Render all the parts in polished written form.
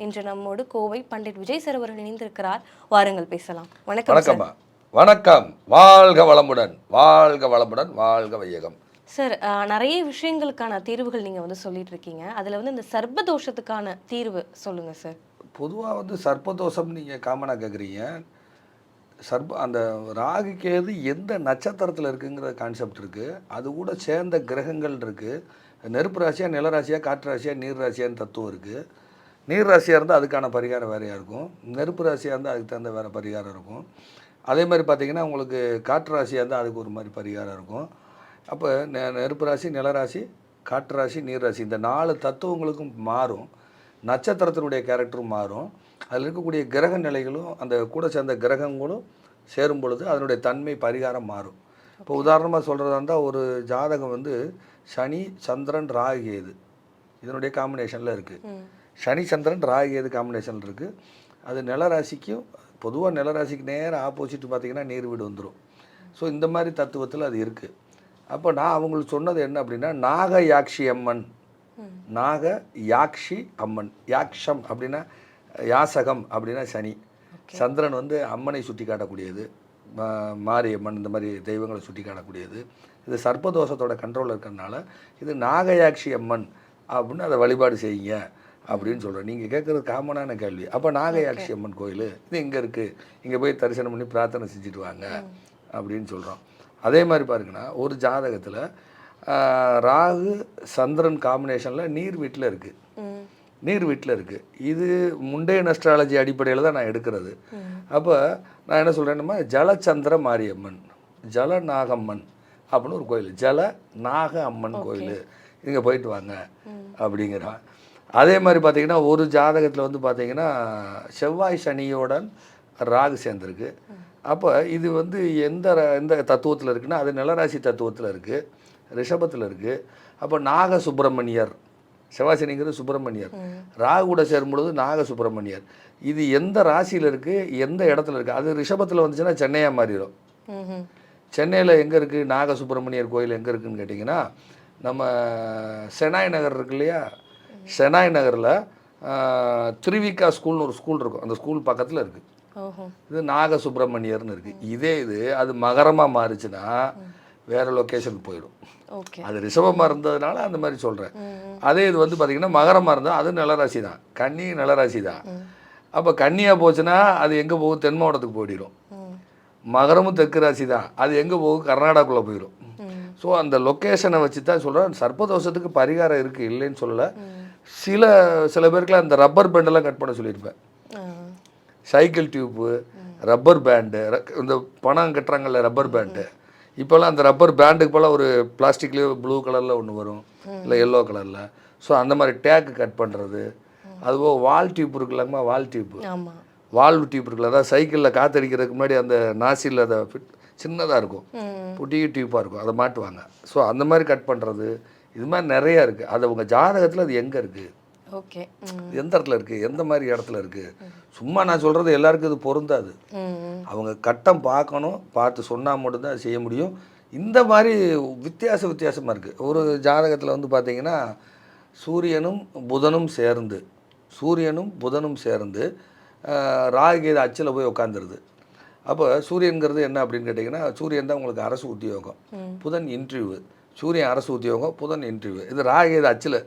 இன்று நம்மோடு கோவை பண்டிட் விஜய் சார் அவர்கள் இணைந்திருக்கிறார். வாருங்கள் பேசலாம். வணக்கம் சார். வணக்கம்மா. வணக்கம். வாழ்க வளமுடன், வாழ்க வளமுடன், வாழ்க வையகம். சார், நிறைய விஷயங்களுக்கான தீர்வுகள் நீங்கள் சொல்லிட்டு இருக்கீங்க. அதில் இந்த சர்ப்பதோஷத்துக்கான தீர்வு சொல்லுங்க சார். பொதுவாக சர்ப்பதோஷம் நீங்கள் காமனாக கேட்குறீங்க. அந்த ராகு கேது எந்த நட்சத்திரத்தில் இருக்குங்கிற கான்செப்ட் இருக்குது. அது கூட சேர்ந்த கிரகங்கள் இருக்குது. நெருப்பு ராசியாக, நில ராசியாக, காற்று ராசியாக, நீர் ராசியான்னு தத்துவம் இருக்குது. நீர் ராசியாக இருந்தால் அதுக்கான பரிகாரம் வேறையாக இருக்கும். நெருப்பு ராசியாக இருந்தால் அதுக்கு தகுந்த வேறு பரிகாரம் இருக்கும். அதே மாதிரி பார்த்திங்கன்னா உங்களுக்கு காற்று ராசியாக இருந்தால் அதுக்கு ஒரு மாதிரி பரிகாரம் இருக்கும். அப்போ நெருப்பு ராசி, நிலராசி, காற்று ராசி, நீர் ராசி இந்த 4 தத்துவங்களுக்கும் மாறும். நட்சத்திரத்தினுடைய கேரக்டரும் மாறும். அதில் இருக்கக்கூடிய கிரக நிலைகளும் அந்த கூட சேர்ந்த கிரகங்களும் சேரும் பொழுது அதனுடைய தன்மை பரிகாரம் மாறும். இப்போ உதாரணமாக சொல்கிறதா இருந்தால் ஒரு ஜாதகம் சனி, சந்திரன், ராகு, கேது இதனுடைய காம்பினேஷனில் இருக்குது. சனி, சந்திரன், ராகு, கேது காம்பினேஷனில் இருக்குது. அது நிலராசிக்கும் பொதுவாக நிலராசிக்கு நேரம் ஆப்போசிட் பார்த்திங்கன்னா நீர் வீடு வந்துடும். ஸோ இந்த மாதிரி தத்துவத்தில் அது இருக்குது. அப்போ நான் அவங்களுக்கு சொன்னது என்ன அப்படின்னா, நாக யாக்ஷி அம்மன், நாக யாக்ஷி அம்மன். யாக்ஷம் அப்படின்னா யாசகம் அப்படின்னா சனி. சந்திரன் அம்மனை சுட்டி காட்டக்கூடியது, மாரியம்மன் இந்த மாதிரி தெய்வங்களை சுட்டி காட்டக்கூடியது. இது சர்ப்பதோஷத்தோட கண்ட்ரோலில் இருக்கிறதுனால இது நாகயாக்ஷி அம்மன் அப்படின்னு அதை வழிபாடு செய்யுங்க அப்படின்னு சொல்கிறேன். நீங்கள் கேட்குறது காமனான கேள்வி. அப்போ நாகயாக்ஷி அம்மன் கோயில் இது எங்கே இருக்குது, இங்கே போய் தரிசனம் பண்ணி பிரார்த்தனை செஞ்சுட்டு வாங்க அப்படின்னு சொல்கிறோம். அதே மாதிரி பாருங்கன்னா ஒரு ஜாதகத்தில் ராகு சந்திரன் காம்பினேஷனில் நீர் வீட்டில் இருக்குது. நீர் வீட்டில் இருக்குது. இது முண்டைய அஸ்ட்ராலஜி அடிப்படையில் தான் நான் எடுக்கிறது. அப்போ நான் என்ன சொல்கிறேன்னா, ஜலச்சந்திர மாரியம்மன், ஜல நாகம்மன் அப்படின்னு ஒரு கோயில், ஜல நாக அம்மன் கோயில், இங்கே போயிட்டு வாங்க அப்படிங்கிறான். அதே மாதிரி பார்த்திங்கன்னா ஒரு ஜாதகத்தில் பார்த்திங்கன்னா செவ்வாய் சனியோடன் ராகு சேர்ந்துருக்கு. அப்போ இது எந்த எந்த தத்துவத்தில் இருக்குன்னா அது நிலராசி தத்துவத்தில் இருக்குது, ரிஷபத்தில் இருக்குது. அப்போ நாக சுப்பிரமணியர், செவ்வாய் சனிங்கிறது சுப்பிரமணியர், ராகு கூட சேரும் பொழுது நாக சுப்பிரமணியர். இது எந்த ராசியில் இருக்குது, எந்த இடத்துல இருக்குது. அது ரிஷபத்தில் வந்துச்சுன்னா சென்னையாக மாறிடும். சென்னையில் எங்கே இருக்குது நாக சுப்பிரமணியர் கோயில் எங்கே இருக்குதுன்னு கேட்டிங்கன்னா, நம்ம செனாய் நகர் இருக்கு இல்லையா, செனாய் நகரில் திருவிக்கா ஸ்கூல்னு ஒரு ஸ்கூல் இருக்கும். அந்த ஸ்கூல் பக்கத்தில் இருக்குது. இது நாக சுப்பிரமணியர்னு இருக்குது. இதே அது மகரமாக மாறிச்சுன்னா வேறு லொக்கேஷனுக்கு போயிடும். அது ரிஷபமாக இருந்ததுனால அந்த மாதிரி சொல்கிறேன். அதே இது பார்த்திங்கன்னா மகரமாக இருந்தால் அது நிலராசி தான், கன்னி நிலராசி தான். அப்போ கன்னியாக போச்சுன்னா அது எங்கே போகும், தென் மாவட்டத்துக்கு போயிடும். மகரமும் தெற்கு ராசி தான், அது எங்கே போகும், கர்நாடகாக்குள்ளே போயிடும். ஸோ அந்த லொக்கேஷனை வச்சு தான் சொல்கிறேன். சர்ப்பதோஷத்துக்கு பரிகாரம் இருக்குது, இல்லைன்னு சொல்லலை. சில பேருக்குலாம் அந்த ரப்பர் பேண்டெல்லாம் கட் பண்ண சொல்லியிருப்பேன். சைக்கிள் டியூப்பு, ரப்பர் பேண்டு, இந்த பணம் கட்டுறாங்கல்ல ரப்பர் பேண்டு, இப்போல்லாம் அந்த ரப்பர் பேண்டுக்கு போல் ஒரு பிளாஸ்டிக்லேயே ப்ளூ கலரில் ஒன்று வரும், இல்லை எல்லோ கலரில். ஸோ அந்த மாதிரி டேக்கு கட் பண்ணுறது. அதுபோக வால் டியூப் இருக்குல்லங்கம்மா, வால் டியூப்பு, வால்வு டியூப் இருக்குல்ல, அதாவது சைக்கிளில் காற்றடிக்கிறதுக்கு முன்னாடி அந்த நாசியில் அதை சின்னதாக இருக்கும், புட்டிய டியூப்பாக இருக்கும், அதை மாட்டுவாங்க. ஸோ அந்த மாதிரி கட் பண்ணுறது, இது மாதிரி நிறையா இருக்குது. அது உங்கள் ஜாதகத்தில் அது எங்கே இருக்குது, எந்த இடத்துல இருக்குது, எந்த மாதிரி இடத்துல இருக்குது. சும்மா நான் சொல்கிறது எல்லாருக்கும் இது பொருந்தாது. அவங்க கட்டம் பார்க்கணும், பார்த்து சொன்னால் மட்டும்தான் அது செய்ய முடியும். இந்த மாதிரி வித்தியாசமாக இருக்குது. ஒரு ஜாதகத்தில் பார்த்திங்கன்னா சூரியனும் புதனும் சேர்ந்து ராகு கேது அச்சில் போய் உட்காந்துருது. அப்போ சூரியனுங்கிறது என்ன அப்படின்னு கேட்டிங்கன்னா, சூரியன் தான் உங்களுக்கு அரசு உத்தியோகம், புதன் இன்டர்வியூ. சூரியன் அரசு உத்தியோகம், புதன் இன்டர்வியூ. இது ராகு கேது அச்சில்,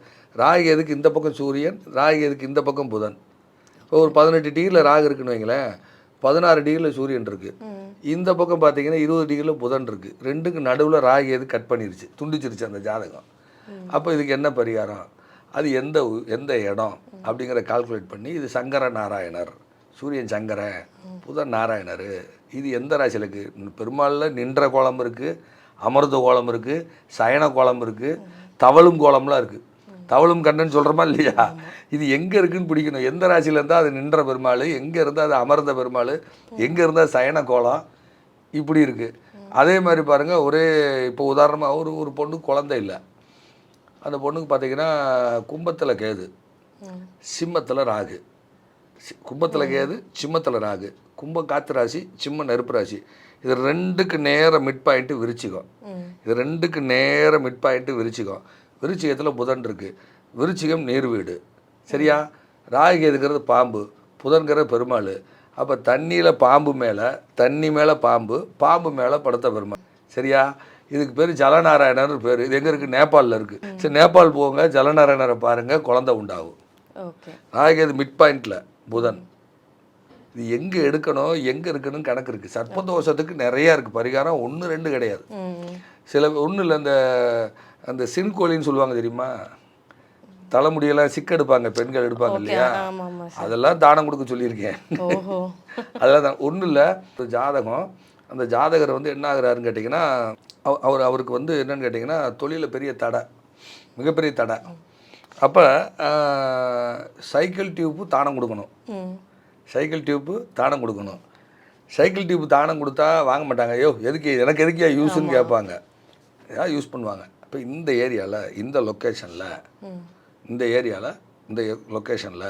ராகு கேதுக்கு இந்த பக்கம் சூரியன், ராகு கேதுக்கு இந்த பக்கம் புதன். இப்போ ஒரு 18 டிகிரியில் ராகு இருக்குன்னு வைங்களேன், 16 டிகிரியில் சூரியன் இருக்குது. இந்த பக்கம் பார்த்தீங்கன்னா 20 டிகிரியில் புதன் இருக்குது. ரெண்டுக்கு நடுவில் ராகு கேது கட் பண்ணிருச்சு, துண்டிச்சிருச்சு அந்த ஜாதகம். அப்போ இதுக்கு என்ன பரிகாரம், அது எந்த இடம் அப்படிங்கிற கால்குலேட் பண்ணி, இது சங்கர நாராயணர், சூரியன் சங்கரன், புதன் நாராயணர், இது எந்த ராசியில் இருக்குது. பெரும்பாலும் நின்ற கோலம் இருக்குது, அமர்ந்த கோலம் இருக்குது, சயன கோலம் இருக்குது, தவழும் கோலம்லாம் இருக்குது. தவளும் கண்ணன் சொல்கிறோமா இல்லையா, இது எங்கே இருக்குதுன்னு பிடிக்கணும். எந்த ராசியில் இருந்தால் அது நின்ற பெருமாள், எங்கே இருந்தால் அது அமர்ந்த பெருமாள், எங்கே இருந்தால் சயன கோலம், இப்படி இருக்குது. அதே மாதிரி பாருங்கள், இப்போ உதாரணமாக ஒரு பொண்ணுக்கு குழந்தை இல்லை. அந்த பொண்ணுக்கு பார்த்திங்கன்னா கும்பத்தில் கேது, சிம்மத்தில் ராகு. கும்பத்தில் கேது, சிம்மத்தில் ராகு. கும்பம் காற்று ராசி, சிம்மம் நெருப்பு ராசி. இது ரெண்டுக்கு நேர மிட் பாயிண்ட்டு விருச்சிகம். இது ரெண்டுக்கு நேர மிட் பாயிண்ட்டு விருச்சிகம். விருச்சிகத்தில் புதன் இருக்குது. விருச்சிகம் நீர் வீடு, சரியா. ராகுகேதுங்கிறது பாம்பு, புதன்கிறது பெருமாள். அப்போ தண்ணியில் பாம்பு மேலே, தண்ணி மேலே பாம்பு, பாம்பு மேலே படுத்த பெருமாள். சரியா? இதுக்கு பேர் ஜலநாராயணர் பேர். இது எங்கே இருக்குது? நேபாளில் இருக்குது. சரி, நேபாள் போங்க, ஜலநாராயணரை பாருங்கள், குழந்தை உண்டாகும். ஓகே. ராகுகேது மிட் பாயிண்டில் புதன். இது எங்கே எடுக்கணும், எங்கே இருக்குன்னு கணக்கு இருக்குது. சர்ப்பதோஷத்துக்கு நிறையா இருக்குது பரிகாரம், 1 2 கிடையாது. சில ஒன்றும் இல்லை, அந்த சின்கோழின்னு சொல்லுவாங்க தெரியுமா, தலைமுடியெல்லாம் சிக்கெடுப்பாங்க, பெண்கள் எடுப்பாங்க இல்லையா, அதெல்லாம் தானம் கொடுக்க சொல்லியிருக்கேன். அதெல்லாம் தான் ஒன்றும் இல்லை. ஒரு ஜாதகம், அந்த ஜாதகர் வந்து என்ன ஆகுறாருன்னு கேட்டிங்கன்னா, அவருக்கு வந்து என்னன்னு கேட்டிங்கன்னா தொழிலில் பெரிய தடை, மிகப்பெரிய தடை. அப்போ சைக்கிள் டியூப்பு தானம் கொடுக்கணும். சைக்கிள் டியூப்பு தானம் கொடுக்கணும். சைக்கிள் டியூப்பு தானம் கொடுத்தா வாங்க மாட்டாங்க. ஐயோ எதுக்கு, எனக்கு எதுக்கியா யூஸ்ன்னு கேட்பாங்க. ஏதாவது யூஸ் பண்ணுவாங்க. இப்போ இந்த ஏரியாவில், இந்த லொக்கேஷனில், இந்த ஏரியாவில், இந்த லொக்கேஷனில்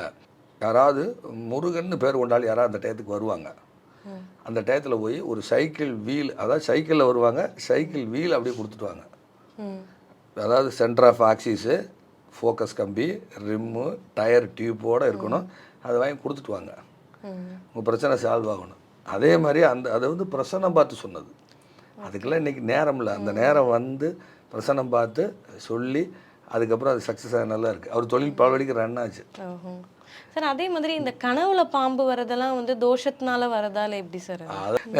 யாராவது முருகன்னு பேர் கொண்டாலும் யாராவது அந்த டயத்துக்கு வருவாங்க. அந்த டயத்தில் போய் ஒரு சைக்கிள் வீல், அதாவது சைக்கிளில் வருவாங்க, சைக்கிள் வீல் அப்படியே கொடுத்துட்டுவாங்க. அதாவது சென்டர் ஆஃப் ஆக்சிஸு, ஃபோக்கஸ் கம்பி, ரிம்மு, டயர் டியூப்போடு இருக்கணும். அதை வாங்கி கொடுத்துட்டு வாங்க, உங்கள் பிரச்சனை சால்வ் ஆகணும். அதே மாதிரி அதை வந்து பிரசன்னம் பார்த்து சொன்னது. அதுக்கெல்லாம் இன்றைக்கி நேரம் இல்லை. அந்த நேரம் வந்து பிரசன்னம் பார்த்து சொல்லி அதுக்கப்புறம் அது சக்ஸஸ் ஆக நல்லா இருக்குது. அவர் தொழில் பலவடிக்கு ரன் ஆச்சு. சார் அதே மாதிரி இந்த கனவுல பாம்பு வரதெல்லாம் வந்து தோஷத்தினால வரதால எப்படி சார்?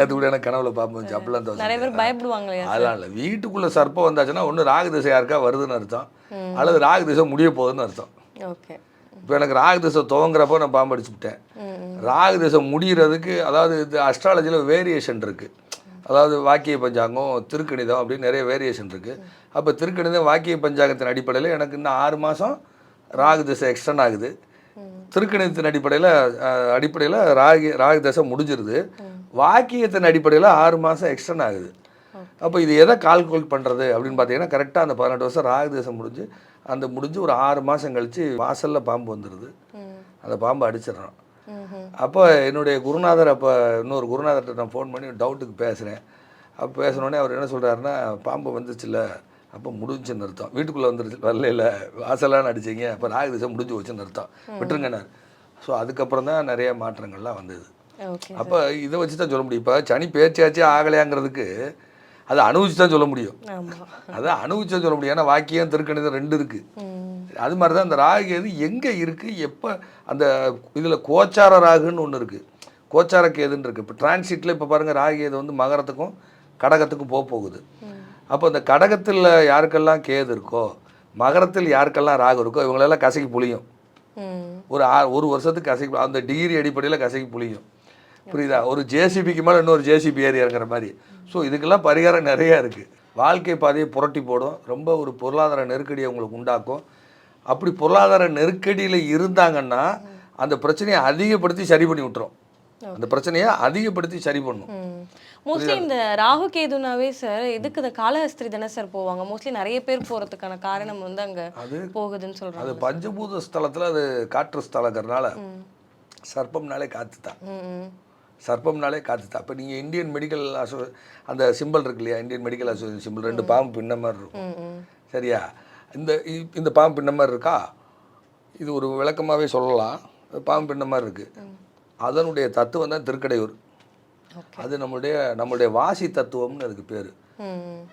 அது கூட எனக்கு கனவுல பாம்பு வந்துச்சு அப்படிலாம் நிறைய பேர் பயப்படுவாங்க. அதெல்லாம் இல்லை, வீட்டுக்குள்ளே சர்ப்பம் வந்தாச்சுன்னா ஒன்று ராகு திசை யாருக்கா வருதுன்னு அர்த்தம், அல்லது ராகு திசை முடிய போகுதுன்னு அர்த்தம். ஓகே. இப்போ எனக்கு ராகு திசை துவங்குறப்போ நான் பாம்பு அடிச்சு விட்டேன். ராகு திசை முடிகிறதுக்கு, அதாவது இது அஸ்ட்ராலஜியில் வேரியேஷன் இருக்குது. அதாவது வாக்கிய பஞ்சாங்கம், திருக்கணிதம் அப்படின்னு நிறைய வேரியேஷன் இருக்குது. அப்போ திருக்கணிதம் வாக்கிய பஞ்சாங்கத்தின் அடிப்படையில் எனக்கு இன்னும் 6 மாதம் ராகு திசை எக்ஸ்டெண்ட் ஆகுது. திருக்கணிதத்தின் அடிப்படையில் ராகு திசை முடிஞ்சிருது. வாக்கியத்தின் அடிப்படையில் 6 மாதம் எக்ஸ்டெண்ட் ஆகுது. அப்போ இது எதை கால்குலேட் பண்ணுறது அப்படின்னு பார்த்தீங்கன்னா, கரெக்டாக அந்த 18 வருஷம் ராகு திசை முடிஞ்சு ஒரு 6 மாதம் கழித்து வாசலில் பாம்பு வந்துடுது. அந்த பாம்பை அடிச்சிடறோம். அப்போ என்னுடைய குருநாதர், அப்போ இன்னொரு குருநாதர்கிட்ட நான் ஃபோன் பண்ணி டவுட்டுக்கு பேசுகிறேன். அப்போ பேசினோடனே அவர் என்ன சொல்கிறாருன்னா, பாம்பு வந்துச்சுல்ல, அப்போ முடிஞ்சுன்னு அர்த்தம். வீட்டுக்குள்ளே வந்துருச்சு, வரல, வாசலான்னு அடிச்சிங்க, அப்போ ராகு திசை முடிஞ்சு வச்சுன்னு அர்த்தம், விட்டுருங்கண்ணார். ஸோ அதுக்கப்புறம் தான் நிறைய மாற்றங்கள்லாம் வந்தது. அப்போ இதை வச்சு தான் சொல்ல முடியும். இப்போ சனி பேச்சாச்சே ஆகலையாங்கிறதுக்கு அதை அனுபவிச்சு தான் சொல்ல முடியும். அதை அனுபவிச்சு தான் சொல்ல முடியும். ஏன்னா வாக்கியம் திருக்கணிதம் 2 இருக்குது. அது மாதிரி தான் அந்த ராகு கேது எங்கே இருக்குது, எப்போ அந்த இதில் கோச்சார ராகுன்னு ஒன்று இருக்குது, கோச்சார கேதுன்னு இருக்குது. இப்போ டிரான்சிட்டில் இப்போ பாருங்கள், ராகு கேது வந்து மகரத்துக்கும் கடகத்துக்கும் போகுது. அப்போ அந்த கடகத்தில் யாருக்கெல்லாம் கேது இருக்கோ, மகரத்தில் யாருக்கெல்லாம் ராகு இருக்கோ, இவங்களெல்லாம் கசக்கி புளியும். ஒரு வருஷத்துக்கு கசக்கி, அந்த டிகிரி அடிப்படையில் கசக்கி புளியும். புரியுதா? ஒரு ஜேசிபிக்கு மேலே இன்னொரு ஜேசிபி ஏறி இறங்குற மாதிரி. ஸோ இதுக்கெல்லாம் பரிகாரம் நிறையா இருக்குது. வாழ்க்கை பாதையை புரட்டி போடும். ரொம்ப ஒரு பொருளாதார நெருக்கடியை உங்களுக்கு உண்டாக்கும். அப்படி பொருளாதார நெருக்கடியில் இருந்தாங்கன்னா அந்த பிரச்சனையை அதிகப்படுத்தி சரி பண்ணி விட்டுரும். அந்த பிரச்சனையை அதிகப்படுத்தி சரி பண்ணும். மோஸ்ட்லி இந்த ராகு கேதுனாவே சார் எதுக்கு இந்த காளஹஸ்தி தானே சார் போவாங்க? மோஸ்ட்லி நிறைய பேர் போகிறதுக்கான காரணம் வந்து அங்கே போகுதுன்னு சொல்கிறாங்க. அது பஞ்சபூத ஸ்தலத்தில், அது காற்று ஸ்தலங்கிறதுனால சர்ப்பம்னாலே காற்று தான். சர்ப்பம்னாலே காற்று தான். இப்போ நீங்கள் இந்தியன் மெடிக்கல் அந்த சிம்பிள் இருக்கு இல்லையா, இந்தியன் மெடிக்கல் அசோசியேஷன் சிம்பிள், 2 பாம்பு பின்ன மாதிரி இருக்கும். சரியா? இந்த பாம்பு பின்ன மாதிரி இருக்கா, இது ஒரு விளக்கமாகவே சொல்லலாம். பாம்பு பின்ன மாதிரி இருக்குது. அதனுடைய தத்துவம் தான் திருக்கடையூர். அது நம்மளுடைய வாசி தத்துவம்னு அதுக்கு பேர்.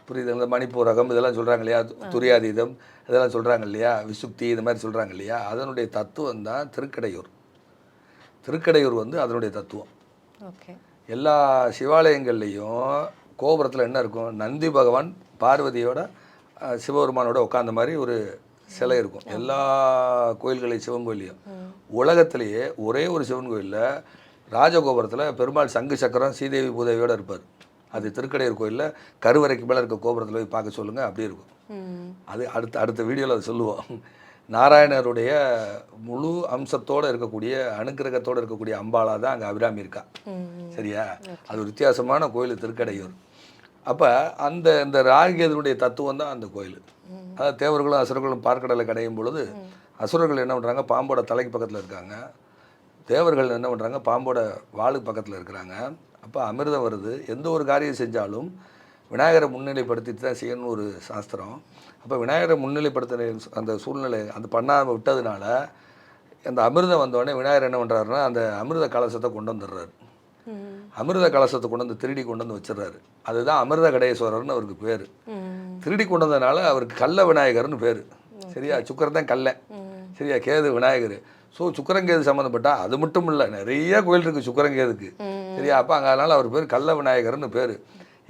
புரியுது? இந்த மணிப்பூரகம் இதெல்லாம் சொல்கிறாங்க இல்லையா, துரியாதீதம் இதெல்லாம் சொல்கிறாங்க இல்லையா, விசுப்தி இந்த மாதிரி சொல்கிறாங்க இல்லையா, அதனுடைய தத்துவம் தான் திருக்கடையூர். திருக்கடையூர் வந்து அதனுடைய தத்துவம். எல்லா சிவாலயங்கள்லேயும் கோபுரத்தில் என்ன இருக்கும், நந்தி பகவான் பார்வதியோட சிவபெருமானோட உட்காந்த மாதிரி ஒரு சிலை இருக்கும். எல்லா கோயில்களையும், சிவன் கோயிலையும். உலகத்திலேயே ஒரே ஒரு சிவன் கோயிலில் ராஜகோபுரத்தில் பெருமாள் சங்கு சக்கரம் ஸ்ரீதேவி பூதேவியோடு இருப்பார். அது திருக்கடையூர் கோயிலில் கருவறைக்கு மேலே இருக்க கோபுரத்தில் போய் பார்க்க சொல்லுங்கள், அப்படி இருக்கும். அது அடுத்த வீடியோவில் அதை சொல்லுவோம். நாராயணருடைய முழு அம்சத்தோடு இருக்கக்கூடிய, அனுக்கிரகத்தோடு இருக்கக்கூடிய அம்பாலா தான் அங்கே அபிராமி இருக்கா. சரியா? அது ஒரு வித்தியாசமான கோயில் திருக்கடையூர். அப்போ இந்த ராகுகேதுனுடைய தத்துவம் தான் அந்த கோயில். அதாவது தேவர்களும் அசுரர்களும் பார்க்கடலை கடையும் பொழுது அசுரர்கள் என்ன பண்ணுறாங்க, பாம்போட தலைக்கு பக்கத்தில் இருக்காங்க. தேவர்கள் என்ன பண்ணுறாங்க, பாம்போட வாளுக்கு பக்கத்தில் இருக்கிறாங்க. அப்போ அமிர்தம் வருது. எந்த ஒரு காரியம் செஞ்சாலும் விநாயகரை முன்னிலைப்படுத்திட்டு தான் செய்யணும்னு ஒரு சாஸ்திரம். அப்போ விநாயகரை முன்னிலைப்படுத்தின அந்த சூழ்நிலை அந்த பண்ணாமல் விட்டதுனால அந்த அமிர்தம் வந்தோடனே விநாயகர் என்ன பண்ணுறாருன்னா அந்த அமிர்த கலசத்தை கொண்டு வந்துடுறாரு. அமிர்த கலசத்தை கொண்டு வந்து திருடி கொண்டு வந்து வச்சிடுறாரு. அதுதான் அமிர்த கடேஸ்வரர்னு அவருக்கு பேர். திருடி கொண்டு வந்ததுனால அவருக்கு கள்ள விநாயகர்னு பேர். சரியா? சுக்கரன் தான் கல்ல. சரியா? கேது விநாயகர். ஸோ சுக்கரங்கேது சம்மந்தப்பட்டா அது மட்டும் இல்லை, நிறைய கோயில் இருக்குது சுக்கரங்கேதுக்கு. சரியா? அப்போ அங்கே அதனால் அவர் பேர் கள்ள விநாயகர்னு பேர்.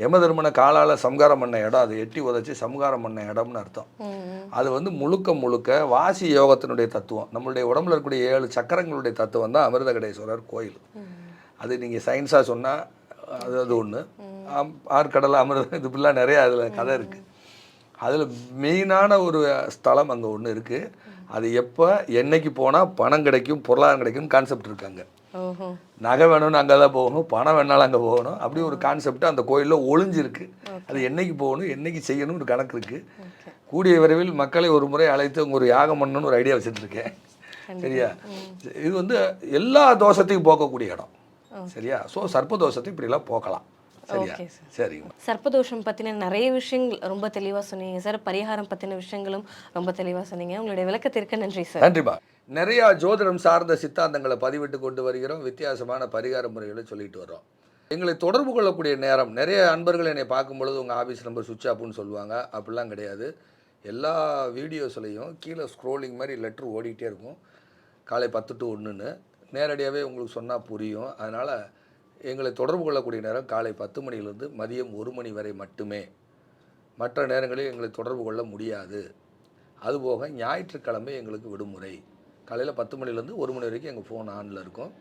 யமதர்மனை காலால் சம்காரம் பண்ண இடம், அது எட்டி உதச்சி சம்காரம் பண்ண இடம்னு அர்த்தம். அது வந்து முழுக்க முழுக்க வாசி யோகத்தினுடைய தத்துவம். நம்மளுடைய உடம்புல இருக்கக்கூடிய 7 சக்கரங்களுடைய தத்துவம் தான் அமிர்த கடேஸ்வரர் கோயில். அது நீங்கள் சயின்ஸாக சொன்னால் அது ஒன்று. ஆற்கடல் அமிர்தம் இது இப்படிலாம் நிறையா அதில் கதை இருக்குது. அதில் மெயினான ஒரு ஸ்தலம் அங்கே ஒன்று இருக்குது. அது எப்போ என்னைக்கு போனால் பணம் கிடைக்கும், பொருளாதாரம் கிடைக்கும் கான்செப்ட் இருக்காங்க. நகை வேணும்னு அங்கே தான் போகணும், பணம் வேணாலும் அங்கே போகணும், அப்படி ஒரு கான்செப்ட் அந்த கோயிலில் ஒளிஞ்சிருக்கு. அது என்னைக்கு போகணும், என்னைக்கு செய்யணும் ஒரு கணக்கு இருக்குது. கூடிய விரைவில் மக்களை ஒரு முறை அழைத்து ஒரு யாகம் பண்ணணும்னு ஒரு ஐடியா வச்சுட்ருக்கேன். சரியா? இது வந்து எல்லா தோஷத்தையும் போக்கக்கூடிய இடம். சரியா? ஸோ சர்ப்ப தோஷத்தை இப்படிலாம் போக்கலாம். சரியா? சரிங்க. சர்ப்பதோஷம் பற்றின நிறைய விஷயங்கள் ரொம்ப தெளிவாக சொன்னீங்க சார். பரிகாரம் பற்றின விஷயங்களும் ரொம்ப தெளிவாக சொன்னீங்க. உங்களுடைய விளக்கத்திற்கு நன்றி சார். நன்றிப்பா. நிறையா ஜோதிடம் சார்ந்த சித்தாந்தங்களை பதிவிட்டு கொண்டு வருகிறோம். வித்தியாசமான பரிகார முறைகளை சொல்லிட்டு வரோம். எங்களை தொடர்பு கொள்ளக்கூடிய நேரம், நிறைய அன்பர்கள் என்னை பார்க்கும்பொழுது உங்கள் ஆஃபீஸ் நம்பர் சுவிட்ச் ஆஃப்னு சொல்லுவாங்க. அப்படிலாம் கிடையாது. எல்லா வீடியோஸ்லையும் கீழே ஸ்க்ரோலிங் மாதிரி லெட்ரு ஓடிக்கிட்டே இருக்கும். காலை 10 to 1ன்னு நேரடியாகவே உங்களுக்கு சொன்னால் புரியும். அதனால் எங்களை தொடர்பு கொள்ளக்கூடிய நேரம் காலை 10 மணியிலிருந்து மதியம் 1 மணி வரை மட்டுமே. மற்ற நேரங்களில் எங்களை தொடர்பு கொள்ள முடியாது. அதுபோக ஞாயிற்றுக்கிழமை எங்களுக்கு விடுமுறை. காலையில் 10 மணிலேருந்து 1 மணி வரைக்கும் எங்கள் ஃபோன் ஆனில் இருக்கும்.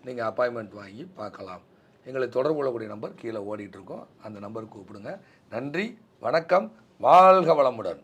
நீங்கள் அப்பாயின்மெண்ட் வாங்கி பார்க்கலாம். எங்களை தொடர்பு கொள்ளக்கூடிய நம்பர் கீழே ஓடிட்டுருக்கோம். அந்த நம்பருக்கு கூப்பிடுங்க. நன்றி, வணக்கம், வாழ்க வளமுடன்.